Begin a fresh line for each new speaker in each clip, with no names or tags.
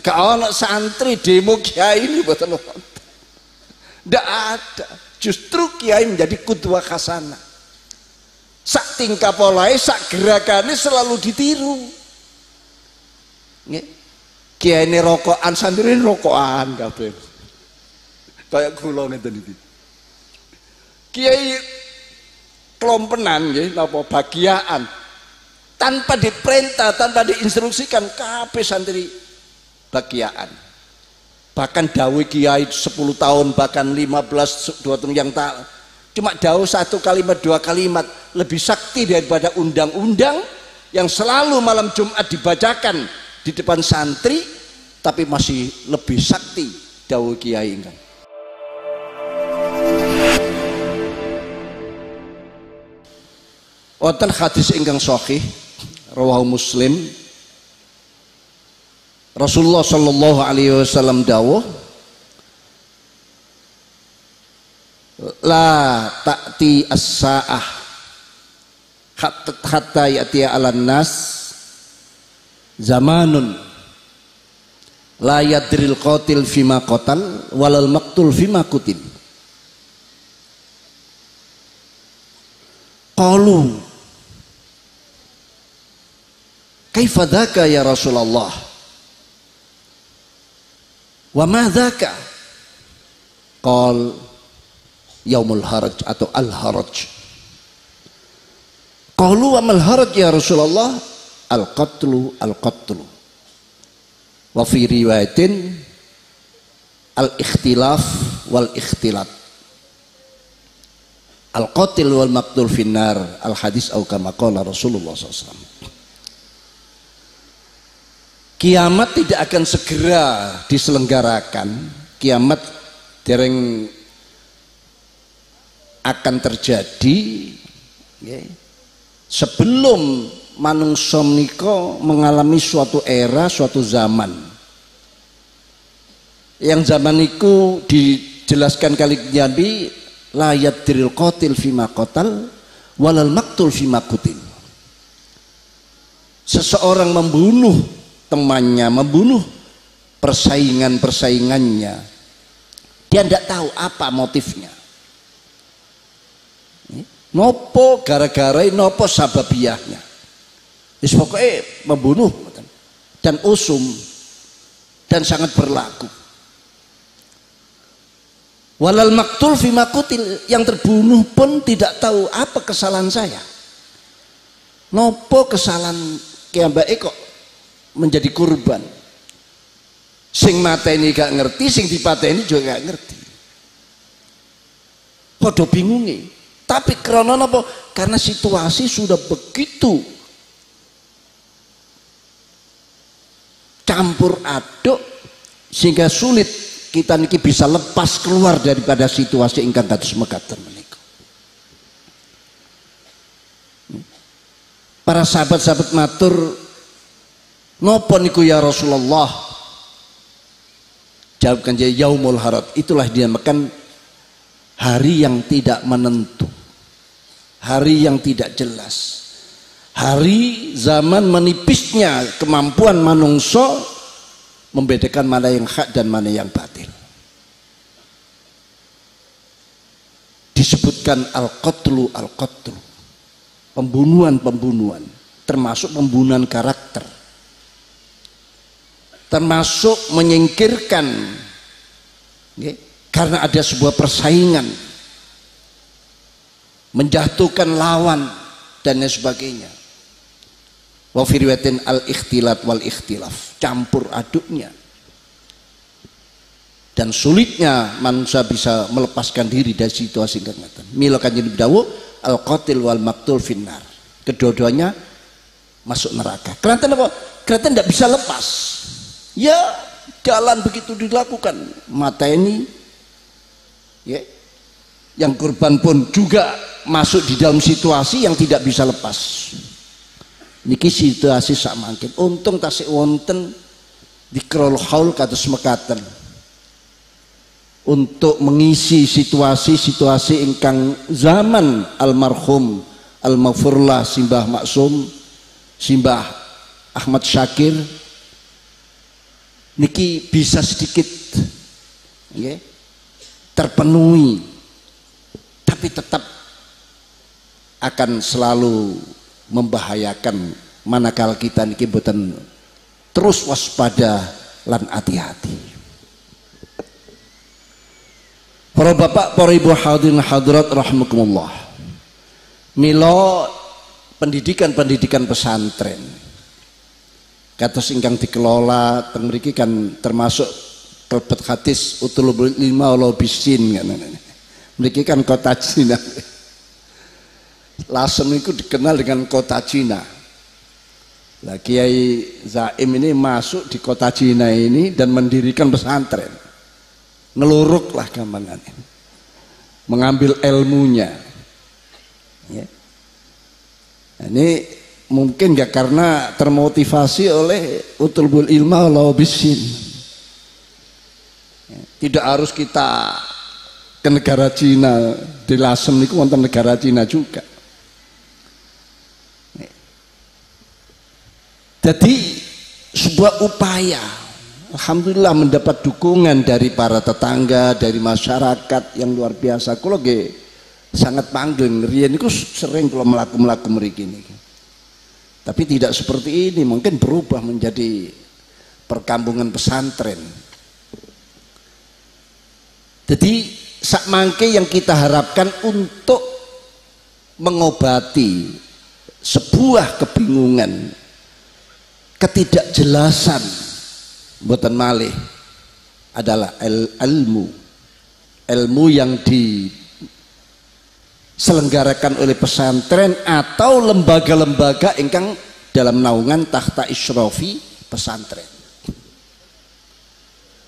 Gak ono santri demo kiai ini mboten wonten. Ndak ada. Justru kiai menjadi qudwah hasanah. Sak tingkah polahe, sak gerakane selalu ditiru. Nggih. Kiai ini rokokan, santri ini rokokan kabeh. Kayak kula ngeten iki. Kiai kelompenan nggih napa bagiaan. Tanpa diperintah, tanpa diinstruksikan kabeh santri bagiaan. Bahkan dawuh kiai 10 tahun, bahkan 15 2 tahun yang tak cuma dawuh 1 kalimat 2 kalimat lebih sakti daripada undang-undang yang selalu malam Jumat dibacakan di depan santri, tapi masih lebih sakti dawuh kiai ingkang. Wonten hadis ingkang sahih rawahu Muslim, Rasulullah sallallahu alaihi wasallam dawuh, la ta'ti as-sa'ah hatta ya'ti 'alan nas zamanun la yadril qatil fima qatal walal maqtul fima qutil. Qalu kaifa dzaka ya Rasulullah wa ma dzaka? Qal yaumul haraj atau al haraj. Qalu wa mal haraj ya Rasulullah? Al qatlu wa fi riwayatin al ikhtilaf wal ikhtilat. Al qatil wal maqtul finnar. Al hadis au kama qala Rasulullah SAW. Kiamat tidak akan segera diselenggarakan. Kiamat dereng akan terjadi sebelum manungsa menika mengalami suatu era, suatu zaman. Yang zaman itu dijelaskan kali Nabi, la yadril qatil fima qatal walal maqtul fima qutil. Seseorang membunuh temannya, membunuh persaingannya, dia tidak tahu apa motifnya, nopo gara-gara, nopo sababiyahnya. Pokoknya membunuh dan usum dan sangat berlaku. Walal maktul fima qutil, yang terbunuh pun tidak tahu apa kesalahan saya, nopo kesalahan kiambake kok menjadi kurban. Sing mateni gak ngerti, sing dipateni juga gak ngerti. Podo bingungi. Tapi karena apa? Karena situasi sudah begitu campur aduk sehingga sulit kita niki bisa lepas keluar daripada situasi ingkang kados mekaten menika. Para sahabat-sahabat matur, nopo niku ya Rasulullah? Jawabkan dia, yaumul harad. Itulah dinamakan hari yang tidak menentu, hari yang tidak jelas, hari zaman menipisnya kemampuan manungso membedakan mana yang hak dan mana yang batil. Disebutkan al-qatlu, pembunuhan, termasuk pembunuhan karakter, termasuk menyingkirkan karena ada sebuah persaingan, menjatuhkan lawan dan lain sebagainya. Wa fi riwayatin al ikhtilat wal ikhtilaf, campur aduknya dan sulitnya manusia bisa melepaskan diri dari situasi kengatan. Mila kanjeng dawuh al qatil wal maqtul finnar, kedua-duanya masuk neraka. Kelihatan apa? Kelihatan tidak bisa lepas. Ya jalan begitu dilakukan, mata ini ya, yang korban pun juga masuk di dalam situasi yang tidak bisa lepas. Niki situasi sak mangkin. Untung tasik wonten dikrol haul kados mekaten untuk mengisi situasi-situasi ingkang zaman almarhum almaghfurlah Simbah Maksum, Simbah Ahmad Syakir niki bisa sedikit nggih terpenuhi, tapi tetap akan selalu membahayakan manakala kita niki boten terus waspada lan hati-hati. Para bapak, para ibu hadirin hadirat rahimakumullah. Mila pendidikan pesantren kados ingkang dikelola teng mriki kan termasuk kelebet hadis utulul lima wala bisin kan. Mriki kan kota Cina. Lasem itu dikenal dengan kota Cina. Nah, Kiai Zaim ini masuk di kota Cina ini dan mendirikan pesantren. Ngeluruk lah gampangannya. Mengambil ilmunya. Ya. Nah, ini mungkin ya karena termotivasi oleh utulul ilma wala bisin. Ya. Tidak harus kita ke negara Cina, di Lasem itu wonten negara Cina juga. Jadi sebuah upaya, alhamdulillah mendapat dukungan dari para tetangga, dari masyarakat yang luar biasa. Kulo nggih sangat panggeng, riyen niku sering kalau melaku mriki niki. Tapi tidak seperti ini, mungkin berubah menjadi perkampungan pesantren. Jadi sak mangke yang kita harapkan untuk mengobati sebuah kebingungan, ketidakjelasan mboten malih adalah ilmu yang diselenggarakan oleh pesantren atau lembaga-lembaga ingkang dalam naungan tahta isyrafi pesantren.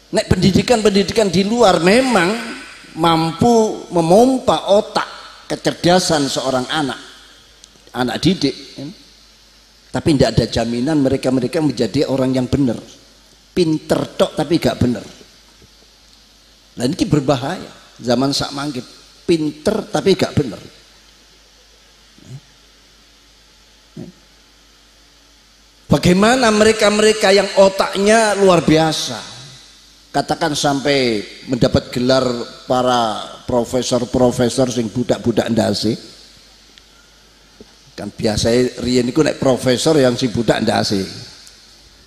Nek pendidikan di luar memang mampu memompa otak kecerdasan seorang anak didik, tapi tidak ada jaminan mereka menjadi orang yang benar, pinter tok tapi gak benar. Nah ini berbahaya zaman sak mangke, pinter tapi gak benar. Bagaimana mereka yang otaknya luar biasa, katakan sampai mendapat gelar para profesor sing budak-budak ndase. Kan biasa riyen niku nek profesor yang si budak ndase.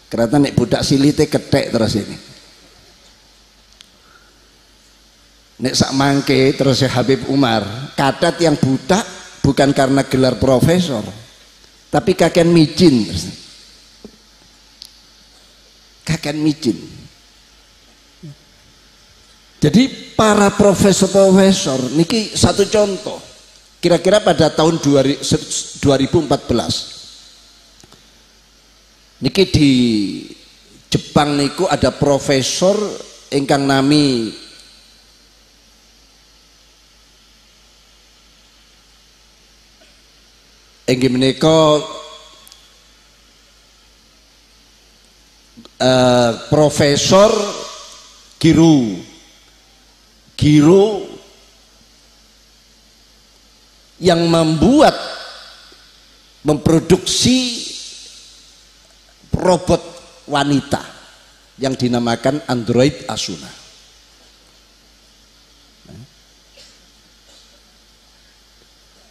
Karena nek budak silite kethek terus ini. Nek sak mangke terus Habib Umar, kadat yang budak bukan karena gelar profesor, tapi kakek micin. Kakek micin. Jadi para profesor niki satu contoh. Kira-kira pada tahun 2014 niki di Jepang niku ada profesor ingkang nami inggih menika Profesor Giro yang memproduksi robot wanita yang dinamakan Android Asuna.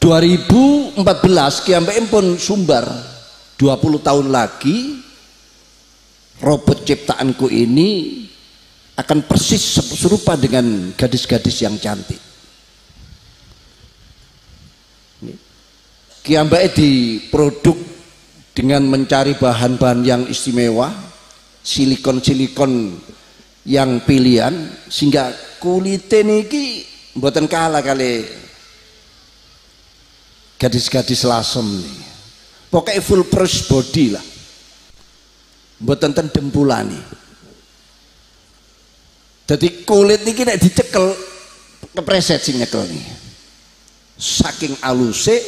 2014 kiampe pun sumbar 20 tahun lagi robot ciptaanku ini akan persis serupa dengan gadis-gadis yang cantik. Kiambae diproduk dengan mencari bahan-bahan yang istimewa, silikon yang pilihan, sehingga kulitnya niki mboten kalah kali gadis-gadis Lasem nih. Pokoknya full press body lah, mboten ten dempulani. Jadi kulit niki nek dicekel kepreset sing nyekel nih. Saking aluse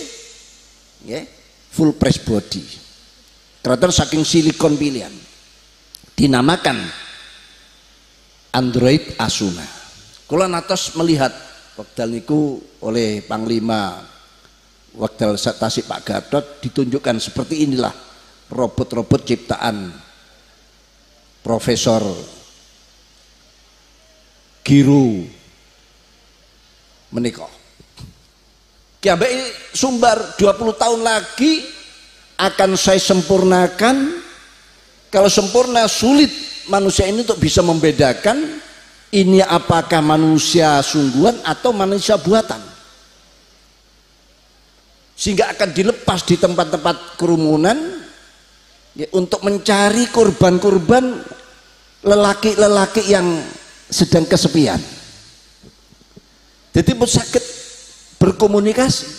ya, full press body. Ternyata saking silikon pilihan dinamakan Android Asuna. Kula natos melihat wekdal niku oleh Panglima wekdal Tasik Pak Gatot ditunjukkan seperti inilah robot-robot ciptaan Profesor Giro menikah. Kiambai sumbar 20 tahun lagi akan saya sempurnakan. Kalau sempurna sulit manusia ini untuk bisa membedakan ini apakah manusia sungguhan atau manusia buatan. Sehingga akan dilepas di tempat-tempat kerumunan ya, untuk mencari korban-korban lelaki-lelaki yang sedang kesepian. Jadi pun sakit berkomunikasi.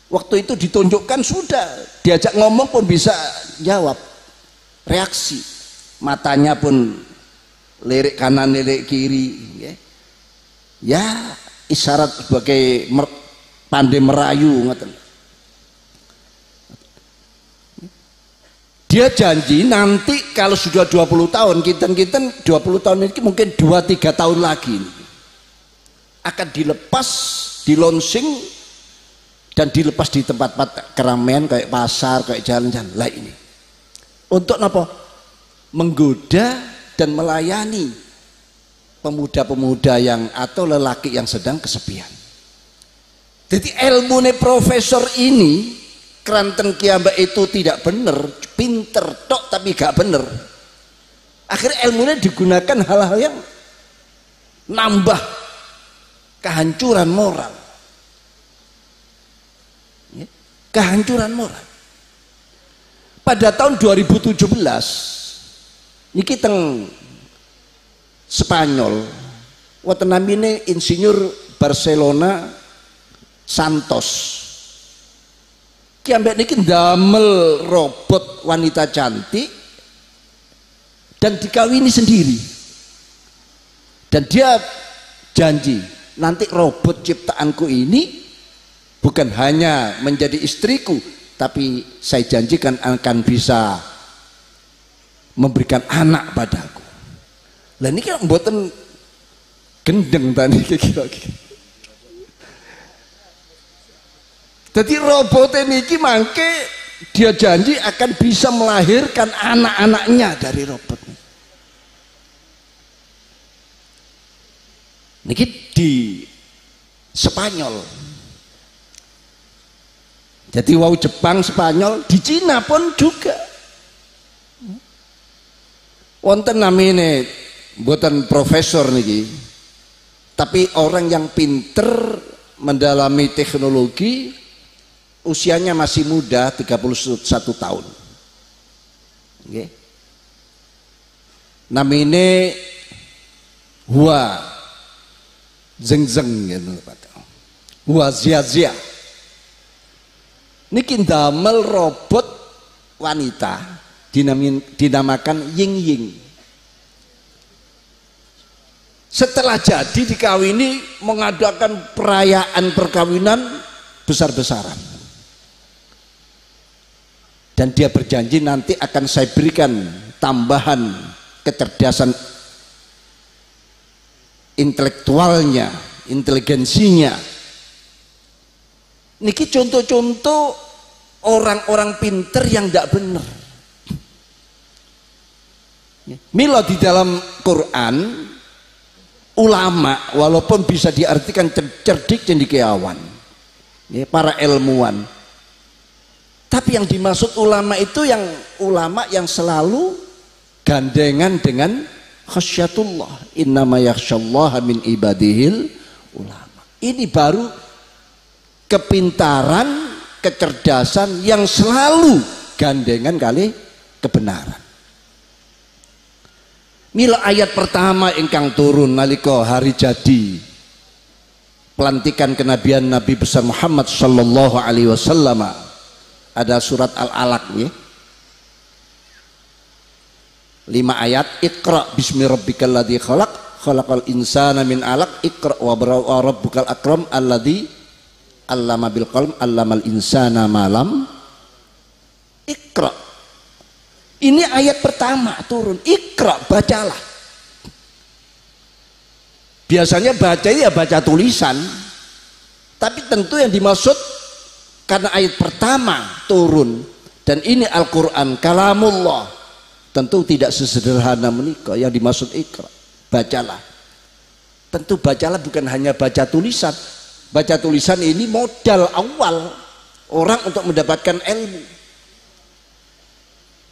Waktu itu ditunjukkan sudah, diajak ngomong pun bisa jawab, reaksi, matanya pun lirik kanan lirik kiri, ya isyarat sebagai pandai merayu ngoten. Dia janji nanti kalau sudah 20 tahun, kita 20 tahun ini mungkin 2-3 tahun lagi akan dilepas, dilonsing dan dilepas di tempat-tempat keramaian kayak pasar, kayak jalan-jalan lah ini. Untuk apa? Menggoda dan melayani pemuda-pemuda yang atau lelaki yang sedang kesepian. Jadi ilmu profesor ini keranten kiambak itu tidak benar, pinter tok tapi gak benar. Akhirnya ilmunya digunakan hal-hal yang nambah kehancuran moral, kehancuran moral. Pada tahun 2017 niki teng Spanyol wonten namine insinyur Barcelona Santos ki ambek niki ndamel robot wanita cantik dan dikawini sendiri, dan dia janji nanti robot ciptaanku ini bukan hanya menjadi istriku, tapi saya janjikan akan bisa memberikan anak padaku. Lah ini kan mboten gendeng tadi kira-kira. Jadi robot ini mangke dia janji akan bisa melahirkan anak-anaknya dari robot. Niki di Spanyol. Jadi wau Jepang, Spanyol, di Cina pun juga. Wonten namine mboten profesor niki, tapi orang yang pinter mendalami teknologi, usianya masih muda, 31 tahun. Nggih. Namine Hua Zheng gitu Pak. Hua Zia. Niki ndamel robot wanita dinamakan Ying Ying. Setelah jadi dikawini mengadakan perayaan perkawinan besar-besaran. Dan dia berjanji nanti akan saya berikan tambahan kecerdasan intelektualnya, inteligensinya. Niki contoh-contoh orang-orang pinter yang tidak benar. Mila di dalam Quran ulama walaupun bisa diartikan cerdik cendekiawan, para ilmuwan, tapi yang dimaksud ulama itu yang ulama yang selalu gandengan dengan khasyatullah, innama yakhsyallaha min ibadihil ulama. Ini baru kepintaran, kecerdasan yang selalu gandengan kali kebenaran. Mila ayat pertama ingkang turun nalika hari jadi pelantikan kenabian Nabi besar Muhammad sallallahu alaihi wasallam ada surat Al-Alaq ya. 5 ayat. Iqra bismi rabbikal ladzi khalaq khalaqal insana min 'alaq iqra wa rabbukal akram alladzi 'allama bil qalam 'allamal insana ma lam iqra. Ini ayat pertama turun, Iqra, bacalah. Biasanya baca ya baca tulisan, tapi tentu yang dimaksud karena ayat pertama turun dan ini Al-Quran kalamullah, Tentu tidak sesederhana menikah yang dimaksud Iqra. Bacalah. Tentu bacalah bukan hanya baca tulisan. Baca tulisan ini modal awal orang untuk mendapatkan ilmu.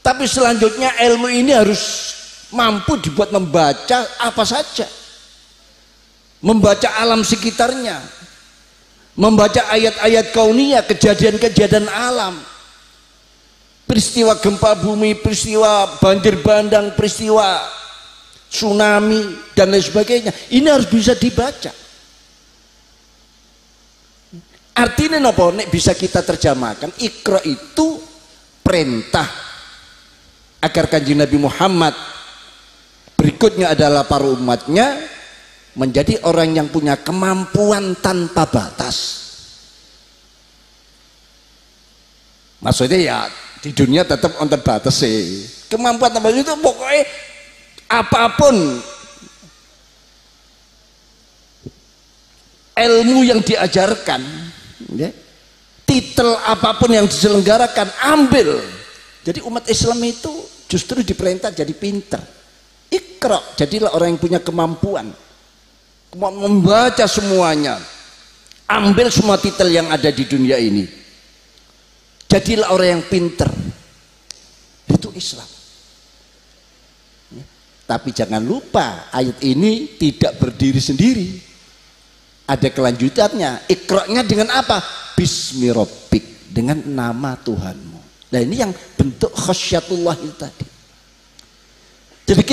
Tapi selanjutnya ilmu ini harus mampu dibuat membaca apa saja. Membaca alam sekitarnya. Membaca ayat-ayat kauniyah, kejadian-kejadian alam. Peristiwa gempa bumi, peristiwa banjir bandang, peristiwa tsunami dan lain sebagainya. Ini harus bisa dibaca. Artinya apa? Nek bisa kita terjemahkan, Iqra itu perintah agar Kanjeng Nabi Muhammad berikutnya adalah para umatnya menjadi orang yang punya kemampuan tanpa batas. Maksudnya ya di dunia tetap on terbatas sih. Kemampuan tanpa batas itu pokoknya apapun ilmu yang diajarkan, ya, titel apapun yang diselenggarakan, ambil. Jadi umat Islam itu justru diperintah jadi pinter. Iqra, jadilah orang yang punya kemampuan membaca semuanya, ambil semua titel yang ada di dunia ini. Jadilah orang yang pinter. Itu Islam. Ya. Tapi jangan lupa ayat ini tidak berdiri sendiri. Ada kelanjutannya. Iqra'nya dengan apa? Bismi Rabbik, dengan nama Tuhanmu. Nah ini yang bentuk khasyatullah itu tadi. Jadi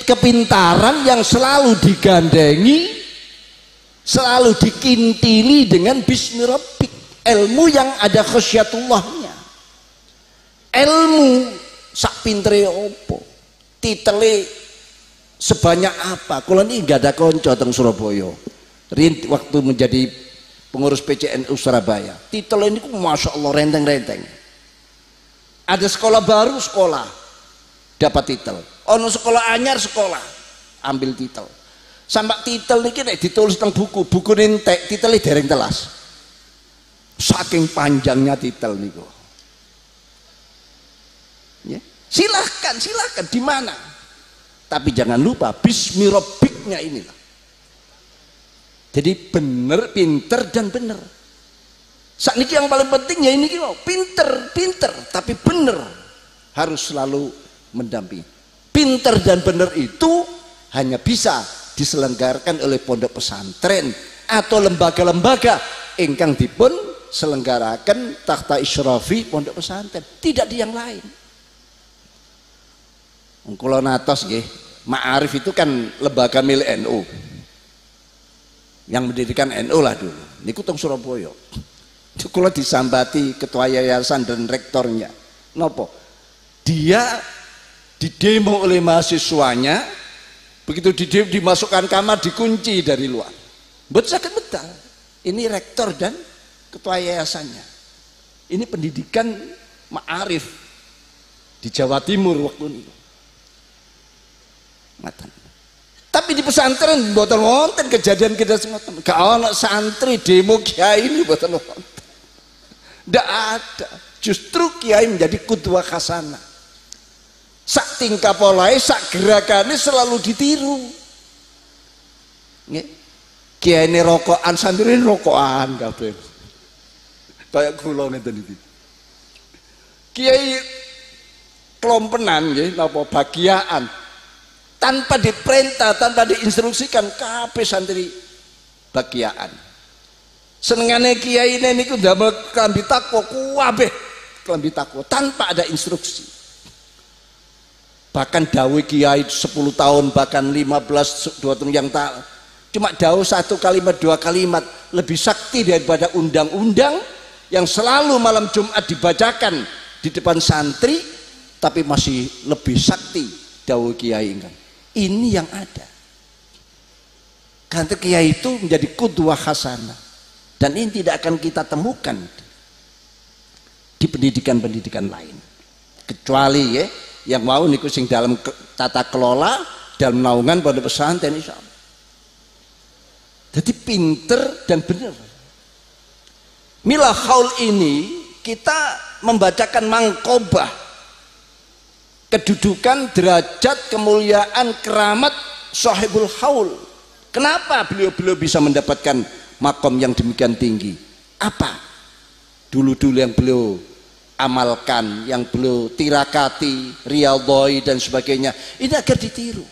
kepintaran yang selalu digandengi, selalu dikintili dengan Bismi Rabbik. Ilmu yang ada khasyatullahnya. Ilmu sak pintere opo, titele sebanyak apa. Kalau ini gak ada konco teng Surabaya. Waktu menjadi pengurus PCNU Surabaya, titel ini masya Allah renteng-renteng. Ada sekolah baru sekolah dapat titel. Ono sekolah anyar sekolah ambil titel. Sampai titel niki nek ditulis teng buku nintek titelnya dereng telas. Saking panjangnya titel niku. Ya. Silahkan di mana? Tapi jangan lupa Bismi Rabbiknya inilah. Jadi bener, pinter dan bener. Saat ini yang paling penting ya ini pinter, tapi bener harus selalu mendampingi. Pinter dan bener itu hanya bisa diselenggarakan oleh pondok pesantren atau lembaga-lembaga ingkang dipun selenggarakan takhta isyrafi pondok pesantren, tidak di yang lain. Kula natos nggih, Ma'arif itu kan lembaga milik NU. Yang mendirikan NU lah dulu. Niku teng Surabaya. Kula disambati ketua yayasan dan rektornya. Nopo? Dia didemo oleh mahasiswanya, begitu didemo dimasukkan kamar dikunci dari luar. Mboten saged medal. Ini rektor dan ketua yayasannya. Ini pendidikan Ma'arif di Jawa Timur waktu itu. Matan. Tapi di pesantren mboten wonten kejadian-kejadian ngoten. Gak ana santri demo kiai ini mboten wonten. Ndak ada. Justru kiai menjadi qudwah hasanah. Sak tingkah polahe, sak gerakane selalu ditiru. Nggih. Kiai ini rokokan, santri ini rokokan kabeh. Kayak kula ngeten iki. Kiai kelompenan nggih napa bagiaan. Tanpa diperintah, tanpa diinstruksikan, kabeh santri bagiaan. Senengane kiai ini niku ndamel klambi takwa kabeh klambi takwa tanpa ada instruksi. Bahkan dawuh kiai 10 tahun, bahkan 15 2 tahun yang tak cuma dawuh 1 kalimat 2 kalimat lebih sakti daripada undang-undang yang selalu malam Jumat dibacakan di depan santri, tapi masih lebih sakti dawuh kiai kan. Ini yang ada. Karena kiai itu menjadi qudwah hasanah, dan ini tidak akan kita temukan di pendidikan-pendidikan lain, kecuali ya yang mau niku sing dalam tata kelola dalam naungan pondok pesantren insyaallah. Jadi pinter dan benar. Mila haul ini kita membacakan mangkobah kedudukan, derajat, kemuliaan, keramat sahibul haul. Kenapa beliau bisa mendapatkan makom yang demikian tinggi? Apa dulu-dulu yang beliau amalkan, yang beliau tirakati, riyadhoi dan sebagainya, ini agar ditiru.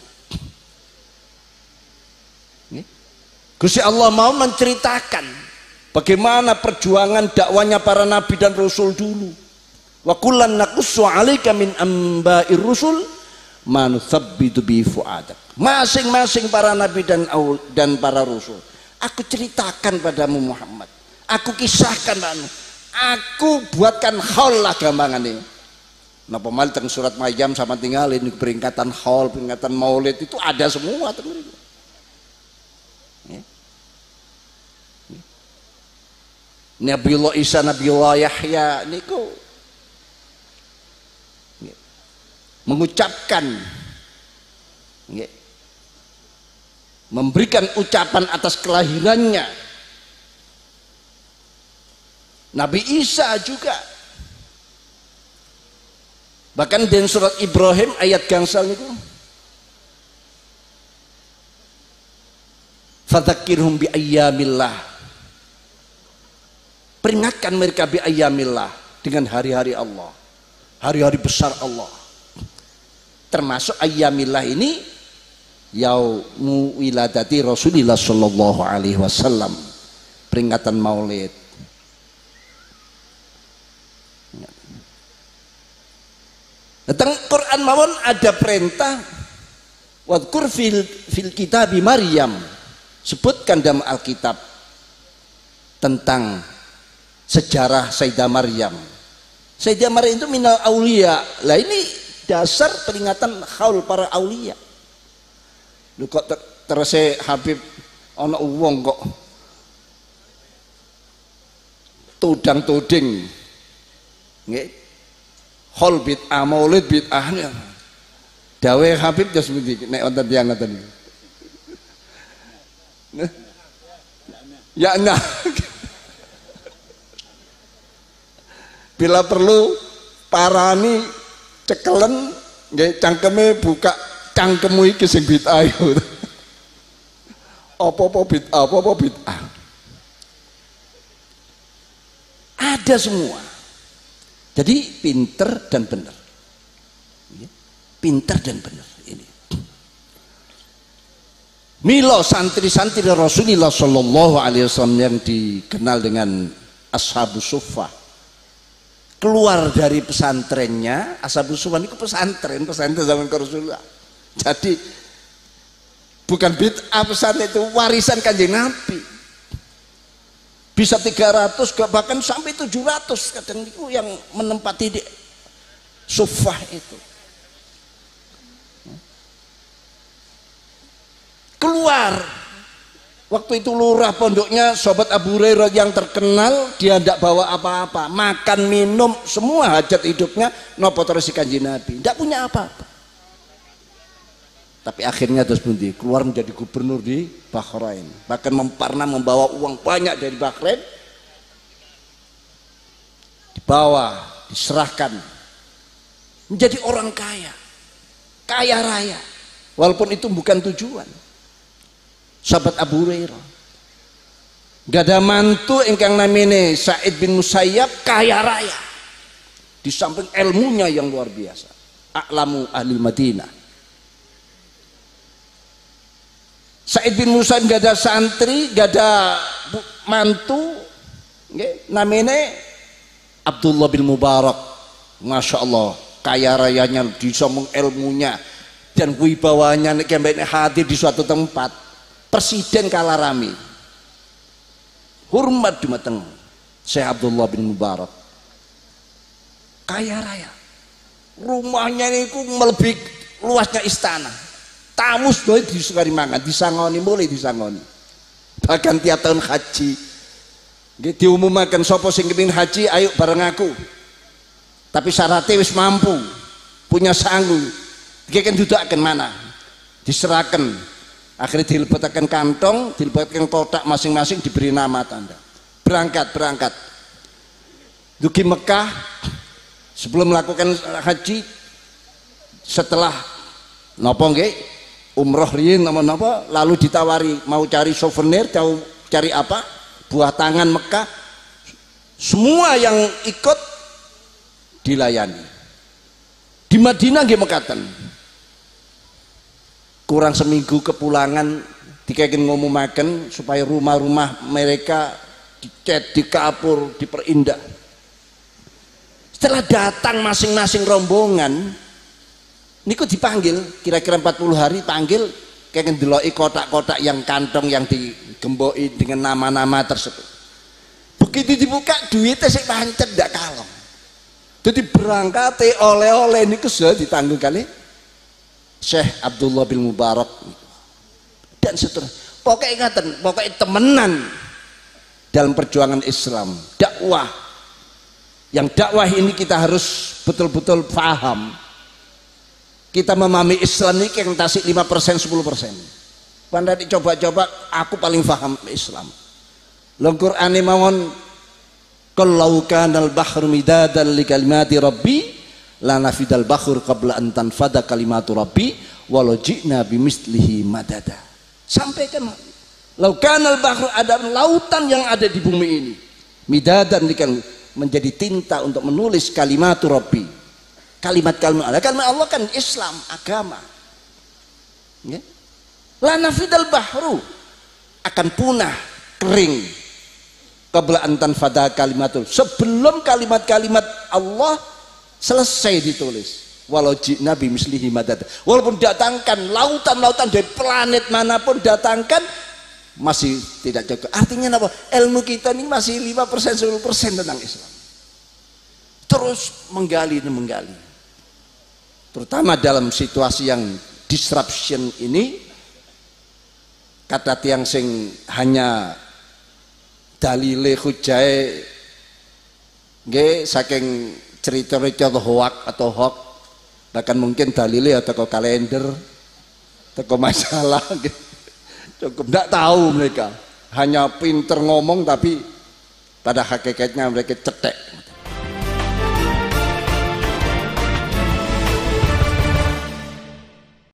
Gusti Allah mau menceritakan bagaimana perjuangan dakwanya para nabi dan rasul dulu. Wa kullan naqussu 'alaika min amba'ir rusul ma nuthabbitu bi fu'adak. Masing-masing para nabi dan para rasul, aku ceritakan padamu Muhammad, aku kisahkan padamu, aku buatkan haul lah gampangan ini. Napa mal teng surat Maryam sama tinggalin peringkatan haul, peringkatan maulid itu ada semua teng mriku. Nabiullah Isa, Nabiullah Yahya niku mengucapkan, memberikan ucapan atas kelahirannya. Nabi Isa juga, bahkan di surat Ibrahim ayat gangsal niku, fadzakirhum bi ayyamillah, peringatkan mereka bi ayyamillah, dengan hari-hari Allah, hari-hari besar Allah. Termasuk ayyamillah ini yaumu wiladati Rasulillah sallallahu alaihi wasallam, peringatan maulid. Tentang Quran mawon ada perintah wadkur fil kitabi Maryam, sebutkan dalam Alkitab tentang sejarah Sayyidah Maryam. Sayyidah Maryam itu minal aulia. Lah ini dasar peringatan haul para aulia. Lu kok terus Habib ana wong kok tudang-tuding nggih haul bid'ah maulid bid'ah dawe Habib jas pundi nek wonten tiyang ngoten niku. Ya nah. Bila perlu parani cekelen nggih cangkeme buka cangkemmu iki sing bid'ah yo. Apa-apa bid'ah, apa-apa bid'ah. Ada semua. Jadi pinter dan benar. Pinter dan benar ini. Milo santri-santri Rasulullah sallallahu alaihi wasallam yang dikenal dengan Ashabus Suffah keluar dari pesantrennya. Ashabus Suffah itu pesantren zaman Rasulullah. Jadi bukan bid'ah pesantren, itu warisan Kanjeng Nabi. Bisa 300 bahkan sampai 700 kadang itu yang menempati di Suffah itu. Keluar waktu itu lurah pondoknya sahabat Abu Hurairah yang terkenal, dia tidak bawa apa-apa, makan minum semua hajat hidupnya nopo terus Kanjeng Nabi, tidak punya apa-apa. Tapi akhirnya terus pundi keluar menjadi gubernur di Bahrain, bahkan pernah membawa uang banyak dari Bahrain, dibawa diserahkan, menjadi orang kaya, kaya raya, walaupun itu bukan tujuan. Sahabat Abu Hurairah gak ada mantu ingkang namine Sa'id bin Musayyab, kaya raya, di samping ilmunya yang luar biasa, a'lamu ahli Madinah. Sa'id bin Musayyab gak ada santri, gak ada mantu, namine Abdullah bin Mubarak. Masya Allah, kaya rayanya, disomong ilmunya dan wibawanya, nek hadir di suatu tempat presiden kalah rame, hormat dumateng Syekh Abdullah bin Mubarak, kaya raya, rumahnya itu melebihi luasnya istana, tamu sedaya disukani mangan, disangoni, mulai disangoni. Bahkan tiap tahun haji diumumkan sapa sing kepengin haji ayo bareng aku, tapi syaratnya wis mampu, punya sanggup, dikeken dudaken mana, diserahkan. Akhirnya dilebetakan kantong, dilebetakan kotak masing-masing, diberi nama tanda. Berangkat. Dugi Mekah, sebelum melakukan haji, setelah napa nggih umroh riyin napa lalu ditawari mau cari souvenir, cari apa? Buah tangan Mekah. Semua yang ikut dilayani. Di Madinah nggih mekaten. Kurang seminggu kepulangan dikaken ngumumaken supaya rumah-rumah mereka dicat, dikapur, diperindah. Setelah datang masing-masing rombongan niku dipanggil kira-kira 40 hari panggil kayak ndeloki kotak-kotak yang kantong yang digemboki dengan nama-nama tersebut. Begitu dibuka duitnya sik pancet ndak kalong. Jadi berangkate oleh-oleh niku sudah ditanggung kali Syekh Abdullah bin Mubarak dan seterusnya. Pokoknya ingatan, pokoknya temenan dalam perjuangan Islam, dakwah. Yang dakwah ini kita harus betul-betul paham. Kita memahami Islam ini yang tasik 5% 10%. Pada dicoba-coba aku paling paham Islam. Al Qur'an mawon kalau kanal bahru midadan li kalimati rabbi la nafidal bakhur qabla an tanfada kalimatu rabbi walau ji'na bimislihi madada. Sampaikan lau kanal bahru, ada lautan yang ada di bumi ini midadan menjadi tinta untuk menulis kalimatu rabbi, kalimat-kalimat Allah. Kalimat Allah kan Islam, agama. La nafidal bahru, akan punah, kering qabla an tanfada kalimatul, sebelum kalimat-kalimat Allah selesai ditulis. Walau ji'na bimislihi madad, walaupun datangkan lautan-lautan dari planet manapun datangkan masih tidak cukup. Artinya apa? Ilmu kita ini masih 5% 10% tentang Islam. Terus menggali dan menggali. Terutama dalam situasi yang disruption ini, kata tiang sing hanya dalile hujae nggih saking cerita-cerita hoak atau hoax, bahkan mungkin dalile atau kalender atau masalah gitu. Cukup tidak tahu mereka, hanya pinter ngomong tapi pada hakikatnya mereka cetek.